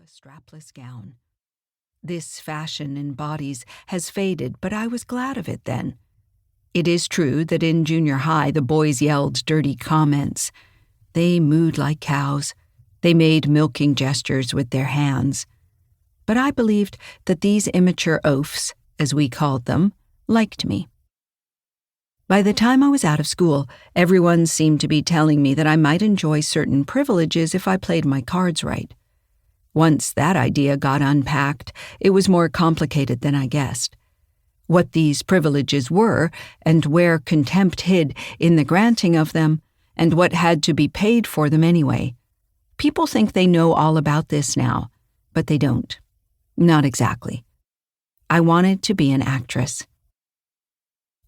a strapless gown. This fashion in bodies has faded, but I was glad of it then. It is true that in junior high the boys yelled dirty comments. They mooed like cows. They made milking gestures with their hands. But I believed that these immature oafs, as we called them, liked me. By the time I was out of school, everyone seemed to be telling me that I might enjoy certain privileges if I played my cards right. Once that idea got unpacked, it was more complicated than I guessed. What these privileges were, and where contempt hid in the granting of them, and what had to be paid for them anyway. People think they know all about this now, but they don't. Not exactly. I wanted to be an actress.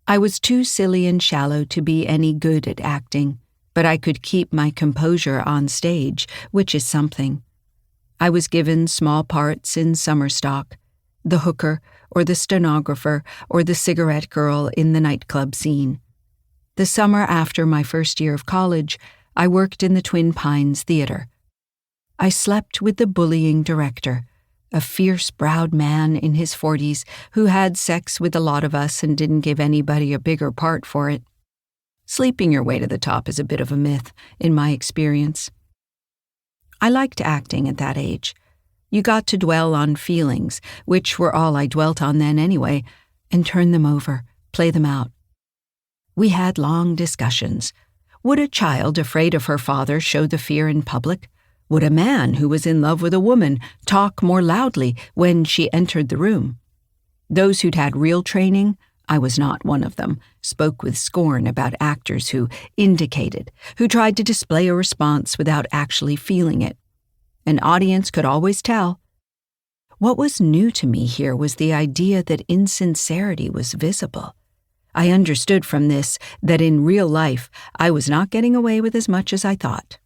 I was too silly and shallow to be any good at acting, but I could keep my composure on stage, which is something. I was given small parts in summer stock, the hooker or the stenographer or the cigarette girl in the nightclub scene. The summer after my first year of college, I worked in the Twin Pines Theater. I slept with the bullying director, a fierce-browed man in his 40s who had sex with a lot of us and didn't give anybody a bigger part for it. Sleeping your way to the top is a bit of a myth, in my experience. I liked acting at that age. You got to dwell on feelings, which were all I dwelt on then anyway, and turn them over, play them out. We had long discussions. Would a child afraid of her father show the fear in public? Would a man who was in love with a woman talk more loudly when she entered the room? Those who'd had real training, I was not one of them, spoke with scorn about actors who indicated, who tried to display a response without actually feeling it. An audience could always tell. What was new to me here was the idea that insincerity was visible. I understood from this that in real life I was not getting away with as much as I thought.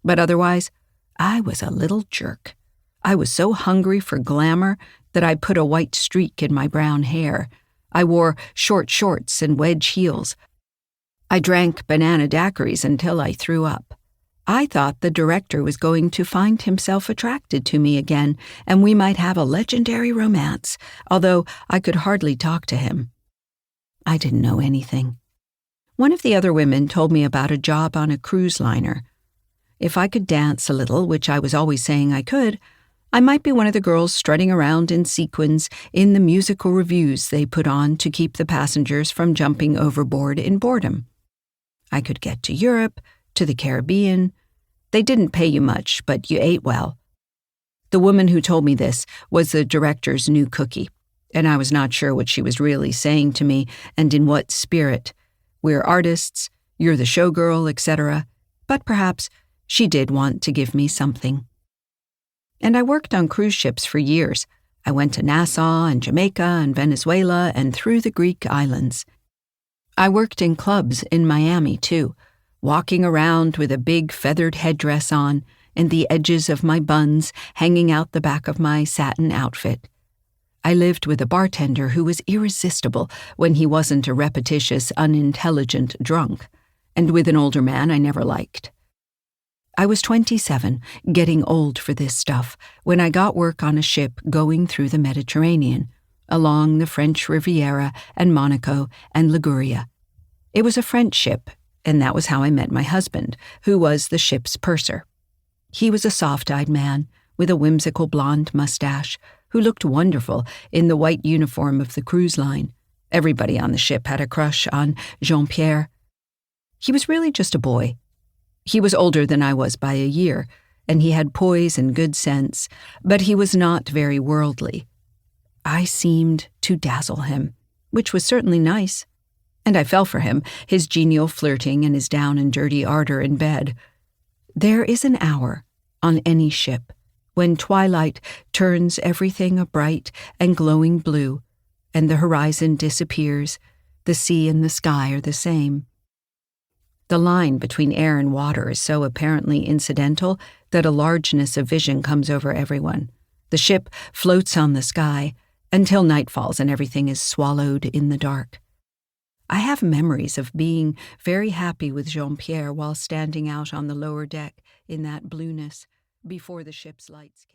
But otherwise, I was a little jerk. I was so hungry for glamour that I put a white streak in my brown hair. I wore short shorts and wedge heels. I drank banana daiquiris until I threw up. I thought the director was going to find himself attracted to me again, and we might have a legendary romance, although I could hardly talk to him. I didn't know anything. One of the other women told me about a job on a cruise liner. If I could dance a little, which I was always saying I could, I might be one of the girls strutting around in sequins in the musical revues they put on to keep the passengers from jumping overboard in boredom. I could get to Europe, to the Caribbean. They didn't pay you much, but you ate well. The woman who told me this was the director's new cookie, and I was not sure what she was really saying to me and in what spirit. We're artists, you're the showgirl, etc., but perhaps she did want to give me something. And I worked on cruise ships for years. I went to Nassau and Jamaica and Venezuela and through the Greek islands. I worked in clubs in Miami, too, walking around with a big feathered headdress on and the edges of my buns hanging out the back of my satin outfit. I lived with a bartender who was irresistible when he wasn't a repetitious, unintelligent drunk, and with an older man I never liked. I was 27, getting old for this stuff, when I got work on a ship going through the Mediterranean, along the French Riviera and Monaco and Liguria. It was a French ship, and that was how I met my husband, who was the ship's purser. He was a soft-eyed man with a whimsical blonde mustache who looked wonderful in the white uniform of the cruise line. Everybody on the ship had a crush on Jean-Pierre. He was really just a boy. He was older than I was by a year, and he had poise and good sense, but he was not very worldly. I seemed to dazzle him, which was certainly nice. And I fell for him, his genial flirting and his down and dirty ardor in bed. There is an hour, on any ship, when twilight turns everything a bright and glowing blue, and the horizon disappears, the sea and the sky are the same. The line between air and water is so apparently incidental that a largeness of vision comes over everyone. The ship floats on the sky until night falls and everything is swallowed in the dark. I have memories of being very happy with Jean-Pierre while standing out on the lower deck in that blueness before the ship's lights came.